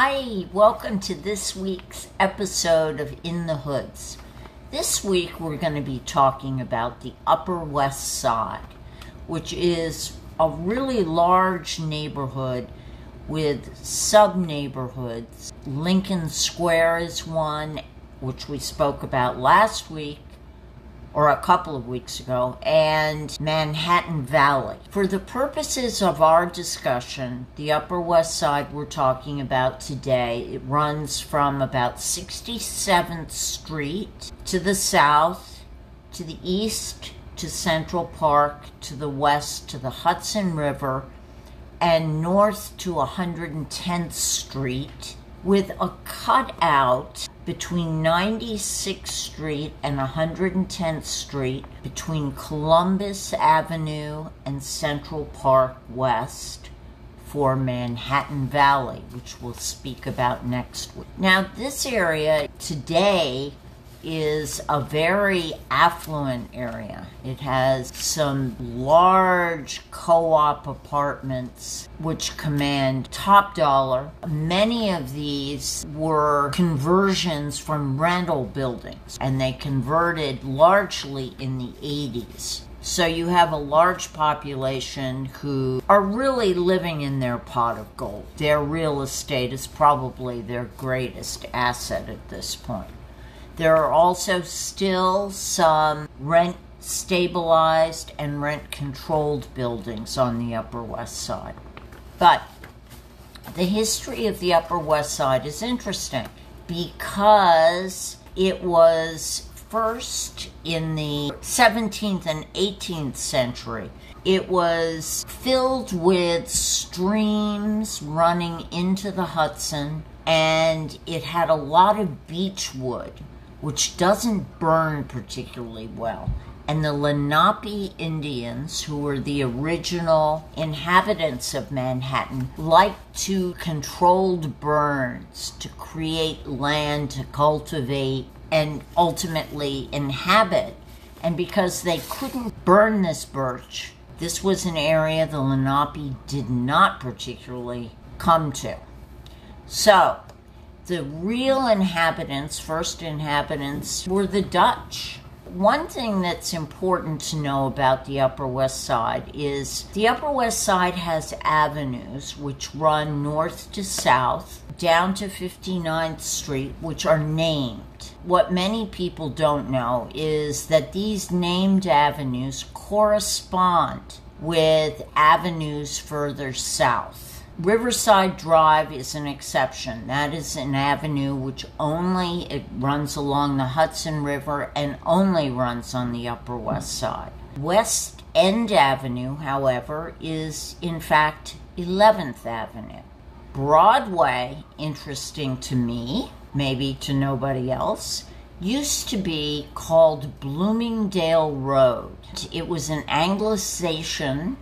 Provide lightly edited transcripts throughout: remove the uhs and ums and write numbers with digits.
Hi, welcome to this week's episode of In the Hoods. This week we're going to be talking about the Upper West Side, which is a really large neighborhood with sub-neighborhoods. Lincoln Square is one, which we spoke about last week, or a couple of weeks ago, and Manhattan Valley. For the purposes of our discussion, the Upper West Side we're talking about today, it runs from about 67th Street to the south, to the east, to Central Park, to the west, to the Hudson River, and north to 110th Street, with a cutout between 96th Street and 110th Street, between Columbus Avenue and Central Park West, for Manhattan Valley, which we'll speak about next week. Now, this area today is a very affluent area. It has some large co-op apartments which command top dollar. Many of these were conversions from rental buildings, and they converted largely in the 80s. So you have a large population who are really living in their pot of gold. Their real estate is probably their greatest asset at this point. There are also still some rent-stabilized and rent-controlled buildings on the Upper West Side. But the history of the Upper West Side is interesting because it was first in the 17th and 18th century. It was filled with streams running into the Hudson, and it had a lot of beechwood, which doesn't burn particularly well. And the Lenape Indians, who were the original inhabitants of Manhattan, liked to controlled burns to create land to cultivate and ultimately inhabit. And because they couldn't burn this birch, this was an area the Lenape did not particularly come to. So, the real inhabitants, first inhabitants, were the Dutch. One thing that's important to know about the Upper West Side is the Upper West Side has avenues which run north to south, down to 59th Street, which are named. What many people don't know is that these named avenues correspond with avenues further south. Riverside Drive is an exception. That is an avenue which it runs along the Hudson River and only runs on the Upper West Side. West End Avenue, however, is in fact 11th Avenue. Broadway, interesting to me, maybe to nobody else, used to be called Bloomingdale Road. It was an anglicisation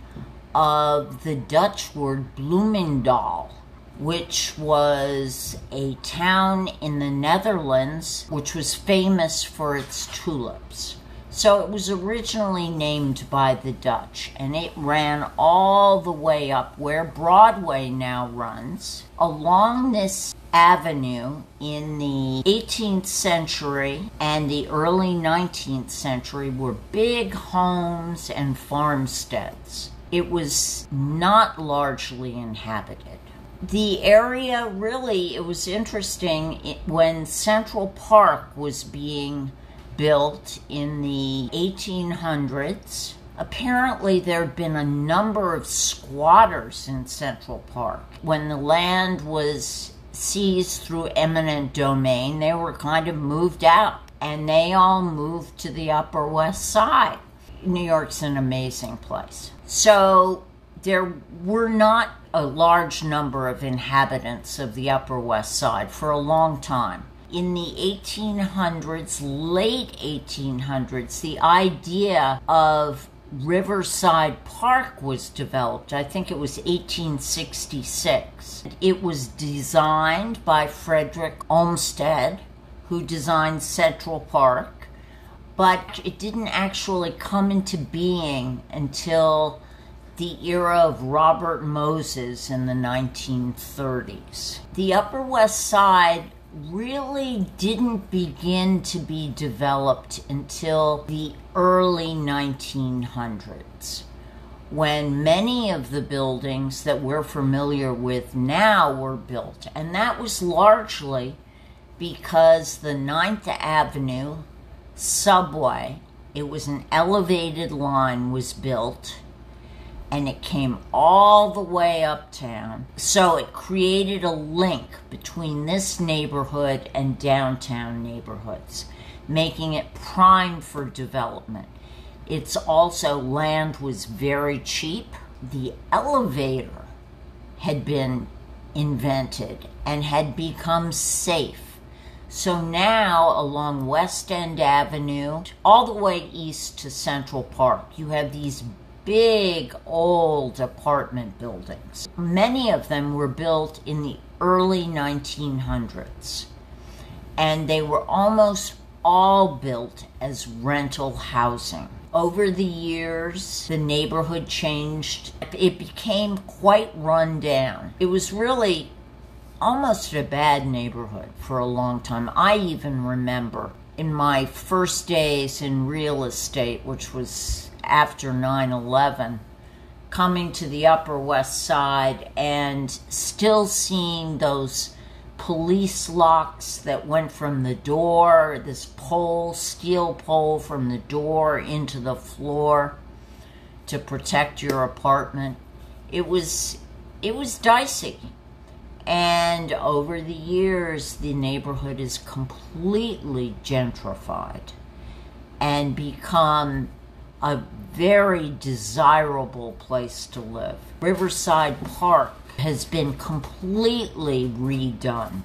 of the Dutch word Bloemendahl, which was a town in the Netherlands which was famous for its tulips. So it was originally named by the Dutch, and it ran all the way up where Broadway now runs. Along this avenue in the 18th century and the early 19th century were big homes and farmsteads. It was not largely inhabited. The area really, it was interesting when Central Park was being built in the 1800s. Apparently there had been a number of squatters in Central Park. When the land was seized through eminent domain, they were kind of moved out, and they all moved to the Upper West Side. New York's an amazing place. So there were not a large number of inhabitants of the Upper West Side for a long time. In the 1800s, late 1800s, the idea of Riverside Park was developed. I think it was 1866. It was designed by Frederick Olmsted, who designed Central Park, but it didn't actually come into being until the era of Robert Moses in the 1930s. The Upper West Side really didn't begin to be developed until the early 1900s, when many of the buildings that we're familiar with now were built. And that was largely because the 9th Avenue subway, it was an elevated line, was built, and it came all the way uptown. So it created a link between this neighborhood and downtown neighborhoods, making it prime for development. It's also, land was very cheap. The elevator had been invented and had become safe. So now along West End Avenue, all the way east to Central Park, you have these big old apartment buildings. Many of them were built in the early 1900s, and they were almost all built as rental housing. Over the years, the neighborhood changed. It became quite run down. It was really almost a bad neighborhood for a long time. I even remember in my first days in real estate, which was after 9/11, coming to the Upper West Side and still seeing those police locks that went from the door, this pole, steel pole from the door into the floor to protect your apartment. It was dicey. And over the years, the neighborhood is completely gentrified and become a very desirable place to live. Riverside Park has been completely redone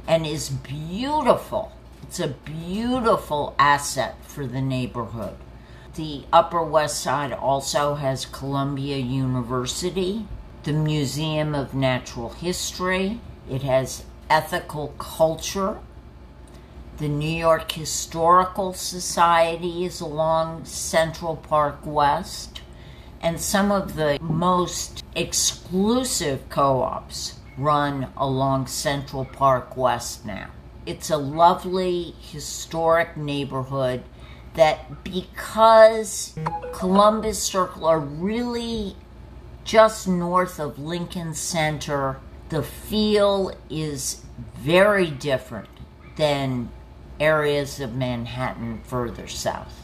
and is beautiful. It's a beautiful asset for the neighborhood. The Upper West Side also has Columbia University, the Museum of Natural History. It has ethical culture. The New York Historical Society is along Central Park West, and some of the most exclusive co-ops run along Central Park West now. It's a lovely historic neighborhood that, because Columbus Circle are really just north of Lincoln Center, the feel is very different than areas of Manhattan further south.